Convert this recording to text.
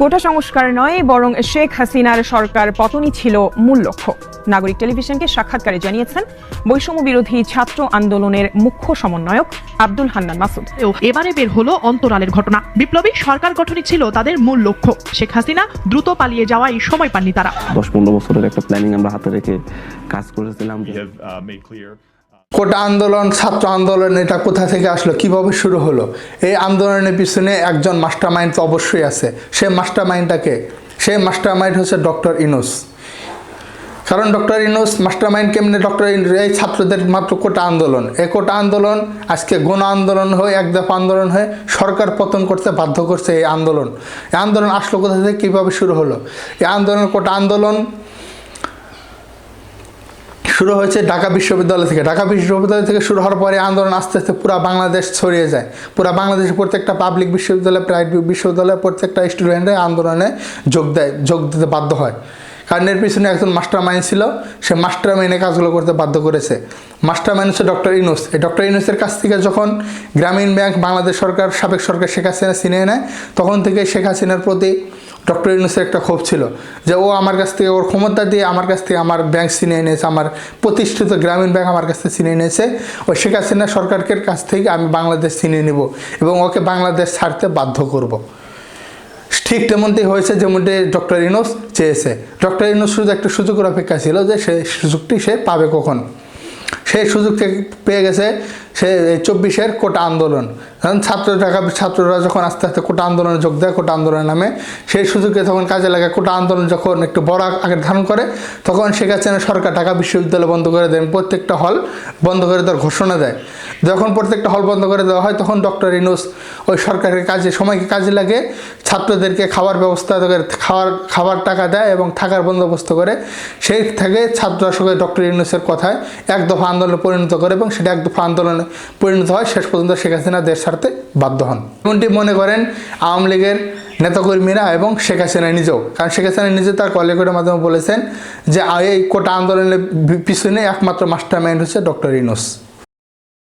কোটা সংস্কার নয় বরং শেখ হাসিনার সরকার পতনই ছিল মূল লক্ষ্য। নাগরিক টেলিভিশনকে সাক্ষাৎকারে জানিয়েছেন বৈষম্য বিরোধী ছাত্র আন্দোলনের মুখ্য সমন্বয়ক আব্দুল হান্নান মাসুদ। এবারে বের হলো অন্তরালের ঘটনা। বিপ্লবী সরকার গঠনই ছিল তাদের মূল লক্ষ্য। শেখ হাসিনা দ্রুত পালিয়ে যাওয়ায় সময় পাননি তারা। 10-15 বছরের একটা প্ল্যানিং আমরা হাতে রেখে কাজ করেছিলাম। কোটা আন্দোলন, ছাত্র আন্দোলন, এটা কোথা থেকে আসলো, কিভাবে শুরু হলো? এই আন্দোলনের পিছনে একজন মাস্টারমাইন্ড তো অবশ্যই আছে। সেই মাস্টারমাইন্ডটাকে, সেই মাস্টারমাইন্ড হচ্ছে ডক্টর ইউনূস। কারণ ডক্টর ইউনূস মাস্টারমাইন্ড কেমনে? ডক্টর ইউনূস এই ছাত্রদের মাত্র কোটা আন্দোলন, এই কোটা আন্দোলন আজকে গণ আন্দোলন হয়ে, এক দফা আন্দোলন হয়ে সরকার পতন করতে বাধ্য করছে। এই আন্দোলন আসলো কোথা থেকে, কীভাবে শুরু হলো? এই আন্দোলন, কোটা আন্দোলন শুরু হয়েছে ঢাকা বিশ্ববিদ্যালয় থেকে। ঢাকা বিশ্ববিদ্যালয় থেকে শুরু হওয়ার পরে আন্দোলন আস্তে আস্তে পুরো বাংলাদেশ ছড়িয়ে যায়। পুরো বাংলাদেশের প্রত্যেকটা পাবলিক বিশ্ববিদ্যালয়, প্রাইভেট বিশ্ববিদ্যালয়, প্রত্যেকটা স্টুডেন্টরা আন্দোলনে যোগ দিতে বাধ্য হয়। কারণ এর পিছনে একজন মাস্টার মাইন্ড ছিল, সে মাস্টার মাইন্ডে কাজগুলো করতে বাধ্য করেছে। মাস্টার মাইন্ড হচ্ছে ডক্টর ইউনূস। এই ডক্টর ইউনূসের কাছ থেকে যখন গ্রামীণ ব্যাংক, বাংলাদেশ সরকার, সাবেক সরকার শেখ হাসিনা ছিনিয়ে নেয়, তখন থেকে শেখ হাসিনার প্রতি ডক্টর ইউনূসের একটা ক্ষোভ ছিল যে ও আমার কাছ থেকে, ওর ক্ষমতা দিয়ে আমার কাছ থেকে আমার ব্যাংক ছিনিয়ে নিয়েছে, আমার প্রতিষ্ঠিত গ্রামীণ ব্যাংক আমার কাছ থেকে ছিনিয়ে নিয়েছে। ওই শেখ হাসিনা সরকারের কাছ থেকে আমি বাংলাদেশ ছিনিয়ে নেব এবং ওকে বাংলাদেশ ছাড়তে বাধ্য করব। ঠিক তেমনটি হয়েছে যেমনটি ডক্টর ইউনূস চেয়েছে। ডক্টর ইউনূস শুধু একটা সুযোগের অপেক্ষা ছিল যে সেই সুযোগটি সে পাবে কখন। সেই সুযোগ থেকে পেয়ে গেছে সে 24-এর কোটা আন্দোলন। কারণ ছাত্ররা যখন আস্তে আস্তে কোটা আন্দোলনে যোগ দেয়, কোটা আন্দোলনের নামে, সেই সুযোগে তখন কাজে লাগে। কোটা আন্দোলন যখন একটু বড় আকার ধারণ করে, তখন শেখ হাসিনা সরকার ঢাকা বিশ্ববিদ্যালয় বন্ধ করে দেন, প্রত্যেকটা হল বন্ধ করে দেওয়ার ঘোষণা দেয়। যখন প্রত্যেকটা হল বন্ধ করে দেওয়া হয়, তখন ডক্টর ইউনূস ওই সরকারের সময়কে কাজে লাগে, ছাত্রদেরকে খাবার ব্যবস্থা করে, খাবার টাকা দেয় এবং থাকার বন্দোবস্ত করে। সেই থেকে ছাত্ররা সঙ্গে ডক্টর ইউনূসের কথায় এক দফা আন্দোলনে পরিণত করে এবং সেটা এক দফা আন্দোলনে পরিণত হয়। শেষ পর্যন্ত শেখ হাসিনা দেশ ছাড়তে বাধ্য হন। এমনটি মনে করেন আওয়ামী লীগের নেতাকর্মীরা এবং শেখ হাসিনা নিজেও। কারণ শেখ হাসিনা নিজে তার কলিগের মাধ্যমে বলেছেন যে এই কোটা আন্দোলনের পিছনে একমাত্র মাস্টারমাইন্ড হচ্ছে ডক্টর ইউনূস।